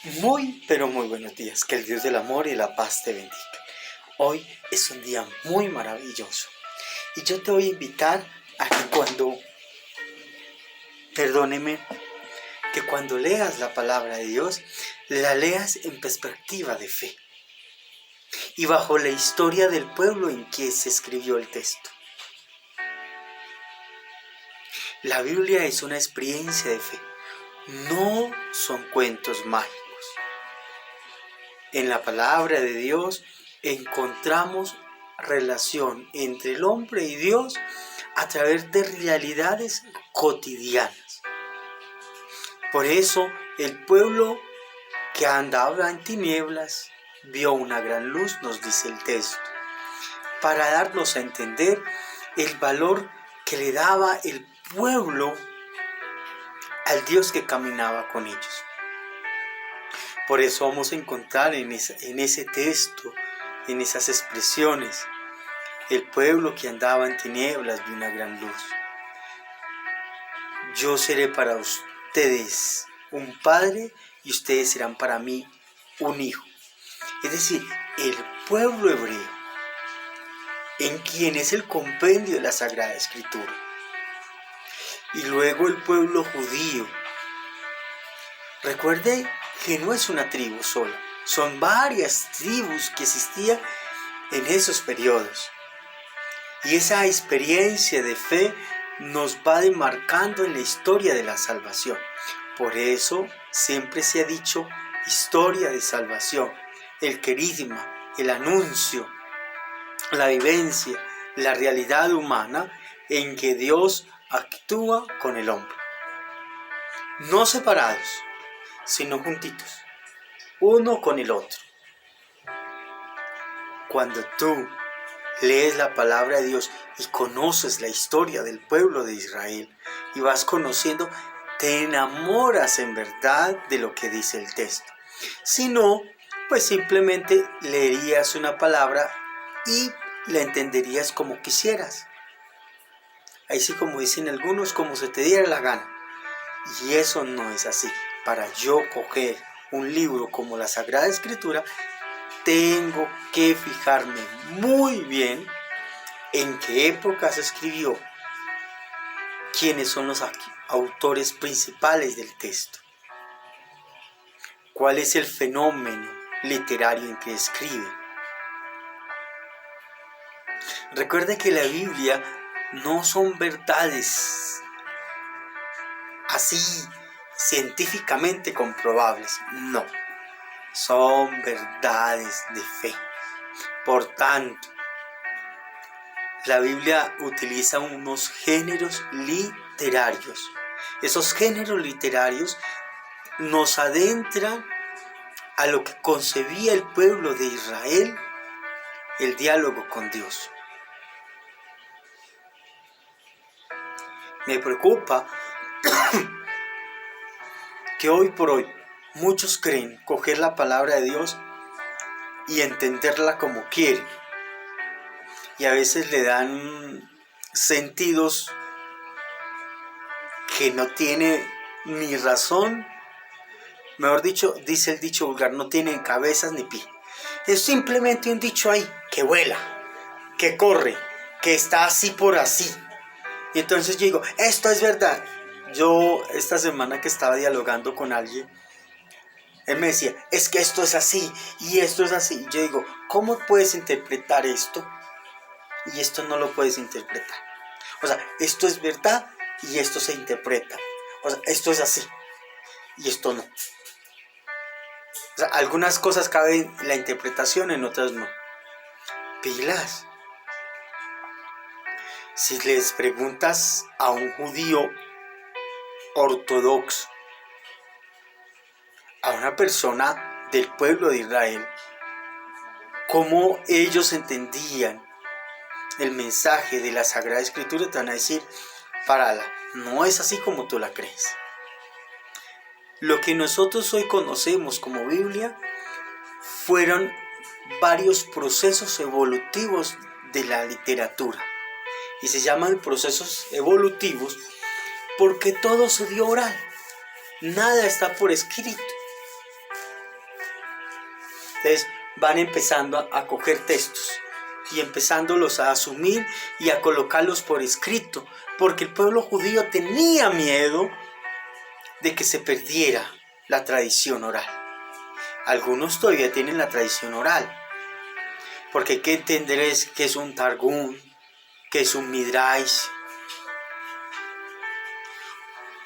Muy, pero muy buenos días. Que el Dios del amor y la paz te bendiga. Hoy es un día muy maravilloso. Y yo te voy a invitar a que cuando leas la palabra de Dios, la leas en perspectiva de fe. Y bajo la historia del pueblo en que se escribió el texto. La Biblia es una experiencia de fe. No son cuentos mágicos. En la palabra de Dios encontramos relación entre el hombre y Dios a través de realidades cotidianas. Por eso el pueblo que andaba en tinieblas vio una gran luz, nos dice el texto, para darnos a entender el valor que le daba el pueblo al Dios que caminaba con ellos. Por eso vamos a encontrar en ese texto, en esas expresiones, el pueblo que andaba en tinieblas vio una gran luz. Yo seré para ustedes un padre y ustedes serán para mí un hijo. Es decir, el pueblo hebreo, en quien es el compendio de la Sagrada Escritura. Y luego el pueblo judío. Recuerde que no es una tribu sola, son varias tribus que existían en esos periodos. Y esa experiencia de fe nos va demarcando en la historia de la salvación. Por eso siempre se ha dicho historia de salvación, el querigma, el anuncio, la vivencia, la realidad humana en que Dios actúa con el hombre. No separados, sino juntitos, uno con el otro. Cuando tú lees la palabra de Dios y conoces la historia del pueblo de Israel y vas conociendo, te enamoras en verdad de lo que dice el texto. Si no, pues simplemente leerías una palabra y la entenderías como quisieras. Ahí sí, como dicen algunos, como se te diera la gana. Y eso no es así. Para yo coger un libro como la Sagrada Escritura, tengo que fijarme muy bien en qué época se escribió, quiénes son los autores principales del texto, cuál es el fenómeno literario en que escribe. Recuerde que la Biblia no son verdades así científicamente comprobables, no, son verdades de fe. Por tanto, la Biblia utiliza unos géneros literarios. Esos géneros literarios nos adentran a lo que concebía el pueblo de Israel, el diálogo con Dios. Me preocupa que hoy por hoy muchos creen coger la palabra de Dios y entenderla como quieren. Y a veces le dan sentidos que no tiene ni razón. Mejor dicho, dice el dicho vulgar, no tiene cabezas ni pie. Es simplemente un dicho ahí, que vuela, que corre, que está así por así. Y entonces yo digo, esto es verdad. Yo esta semana que estaba dialogando con alguien, él me decía, es que esto es así y esto es así. Y yo digo, ¿cómo puedes interpretar esto? Y esto no lo puedes interpretar. O sea, esto es verdad y esto se interpreta. O sea, esto es así y esto no. O sea, algunas cosas caben en la interpretación, en otras no. Pilas. Si les preguntas a un judío ortodoxo, a una persona del pueblo de Israel, cómo ellos entendían el mensaje de la Sagrada Escritura, te van a decir, párala, no es así como tú la crees. Lo que nosotros hoy conocemos como Biblia fueron varios procesos evolutivos de la literatura. Y se llaman procesos evolutivos porque todo se dio oral. Nada está por escrito. Entonces van empezando a coger textos y empezándolos a asumir y a colocarlos por escrito, porque el pueblo judío tenía miedo de que se perdiera la tradición oral. Algunos todavía tienen la tradición oral, porque hay que entender que es un Targum, que es un Midrash,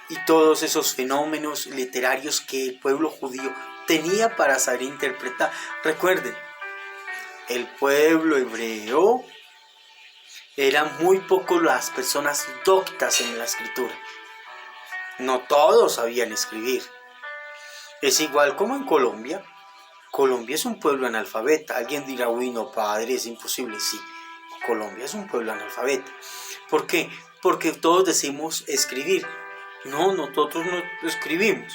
y todos esos fenómenos literarios que el pueblo judío tenía para saber interpretar. Recuerden, el pueblo hebreo eran muy pocos las personas doctas en la escritura. No todos sabían escribir. Es igual como en Colombia. Colombia es un pueblo analfabeta. Alguien dirá, uy, no, padre, es imposible. Sí, Colombia es un pueblo analfabeta. ¿Por qué? Porque todos decimos escribir. No, nosotros no escribimos.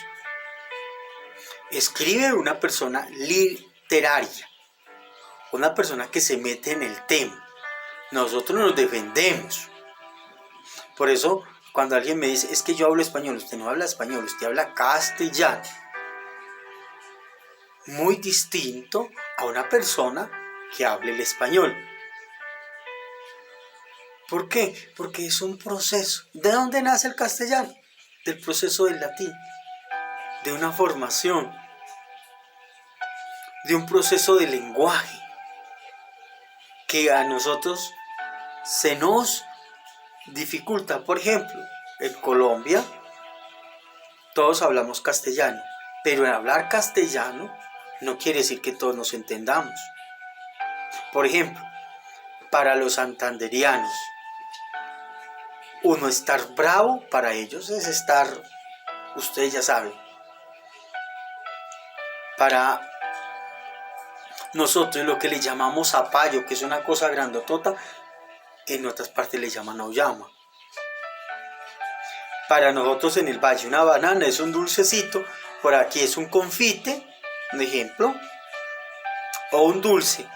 Escribe una persona literaria, una persona que se mete en el tema. Nosotros nos defendemos. Por eso, cuando alguien me dice, es que yo hablo español, usted no habla español, usted habla castellano. Muy distinto a una persona que hable el español. ¿Por qué? Porque es un proceso. ¿De dónde nace el castellano? Del proceso del latín, de una formación, de un proceso de lenguaje que a nosotros se nos dificulta. Por ejemplo, en Colombia todos hablamos castellano, pero en hablar castellano no quiere decir que todos nos entendamos. Por ejemplo, para los santanderianos, uno estar bravo para ellos es estar, ustedes ya saben. Para nosotros lo que le llamamos zapallo, que es una cosa grandotota, en otras partes le llaman auyama. Para nosotros en el valle una banana es un dulcecito, por aquí es un confite, un ejemplo, o un dulce,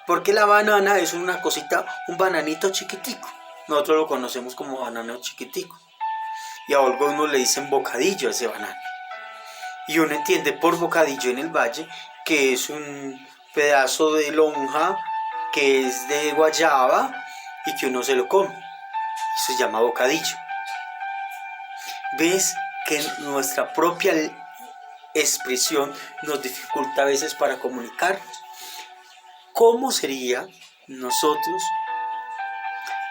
porque la banana es una cosita, un bananito chiquitico. Nosotros lo conocemos como banano chiquitico. Y a algunos le dicen bocadillo a ese banano. Y uno entiende por bocadillo en el valle que es un pedazo de lonja que es de guayaba y que uno se lo come. Eso se llama bocadillo. ¿Ves que nuestra propia expresión nos dificulta a veces para comunicarnos? ¿Cómo sería nosotros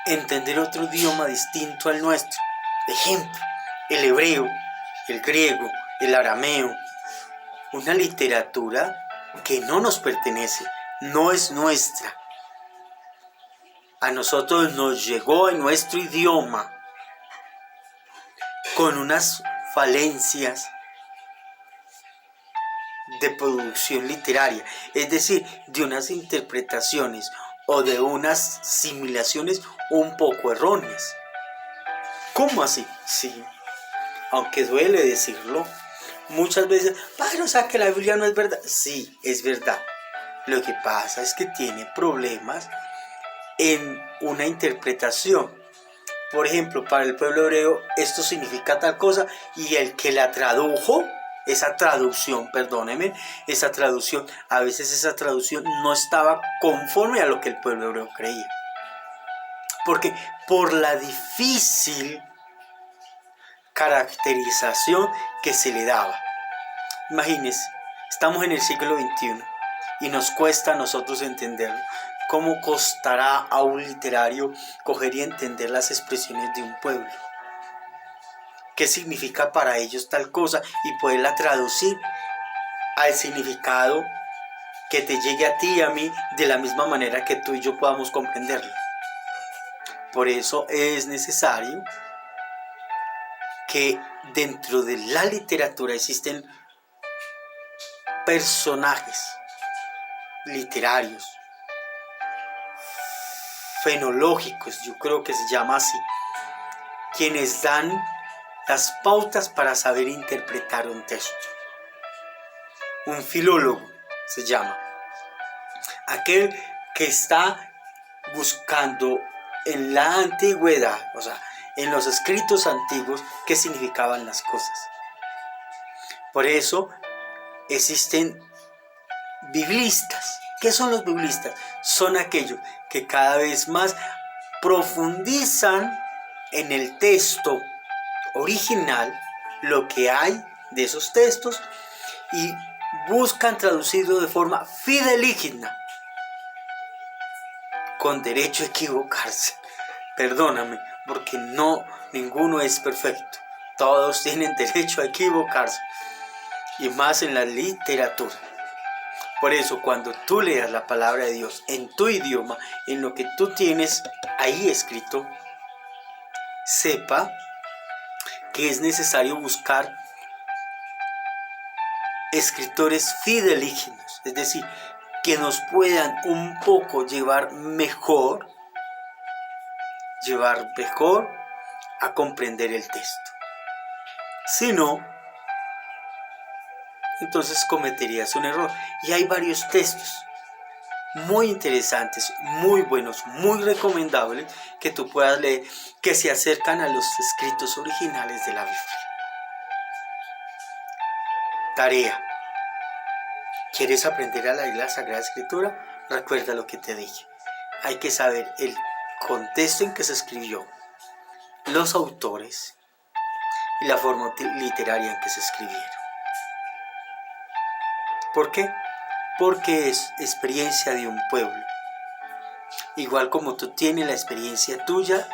entender otro idioma distinto al nuestro? Ejemplo, el hebreo, el griego, el arameo, una literatura que no nos pertenece, no es nuestra. A nosotros nos llegó en nuestro idioma con unas falencias de producción literaria, es decir, de unas interpretaciones o de unas simulaciones un poco erróneas. ¿Cómo así? Sí, aunque duele decirlo, muchas veces, padre, o sea que la Biblia no es verdad. Sí, es verdad. Lo que pasa es que tiene problemas en una interpretación. Por ejemplo, para el pueblo hebreo esto significa tal cosa y el que la tradujo, esa traducción, perdónenme, esa traducción, a veces esa traducción no estaba conforme a lo que el pueblo hebreo creía. Porque por la difícil caracterización que se le daba. Imagínense, estamos en el siglo XXI y nos cuesta a nosotros entenderlo. ¿Cómo costará a un literario coger y entender las expresiones de un pueblo? ¿Qué significa para ellos tal cosa? Y poderla traducir al significado que te llegue a ti y a mí de la misma manera que tú y yo podamos comprenderlo. Por eso es necesario que dentro de la literatura existen personajes literarios, fenológicos, yo creo que se llama así, quienes dan las pautas para saber interpretar un texto. Un filólogo se llama aquel que está buscando en la antigüedad, o sea, en los escritos antiguos, qué significaban las cosas. Por eso existen biblistas. ¿Qué son los biblistas? Son aquellos que cada vez más profundizan en el texto original lo que hay de esos textos y buscan traducirlo de forma fidedigna, con derecho a equivocarse. Perdóname, porque ninguno es perfecto. Todos tienen derecho a equivocarse, y más en la literatura. Por eso, cuando tú leas la palabra de Dios en tu idioma, en lo que tú tienes ahí escrito, sepa que es necesario buscar escritores fidedignos, es decir, que nos puedan un poco llevar mejor a comprender el texto. Si no, entonces cometerías un error. Y hay varios textos muy interesantes, muy buenos, muy recomendables que tú puedas leer, que se acercan a los escritos originales de la Biblia. Tarea. ¿Quieres aprender a leer la Sagrada Escritura? Recuerda lo que te dije. Hay que saber el contexto en que se escribió, los autores y la forma literaria en que se escribieron. ¿Por qué? Porque es experiencia de un pueblo. Igual como tú tienes la experiencia tuya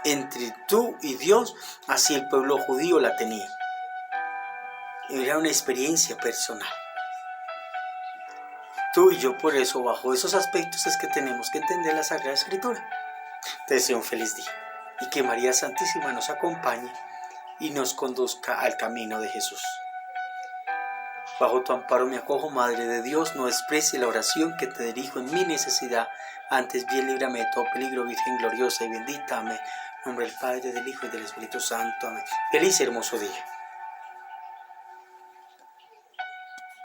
entre tú y Dios, así el pueblo judío la tenía. Era una experiencia personal. Tú y yo, por eso, bajo esos aspectos es que tenemos que entender la Sagrada Escritura. Te deseo un feliz día y que María Santísima nos acompañe y nos conduzca al camino de Jesús. Bajo tu amparo me acojo, Madre de Dios, no desprecie la oración que te dirijo en mi necesidad. Antes bien líbrame de todo peligro, Virgen gloriosa y bendita. Amén. En nombre del Padre, del Hijo y del Espíritu Santo. Amén. Feliz y hermoso día.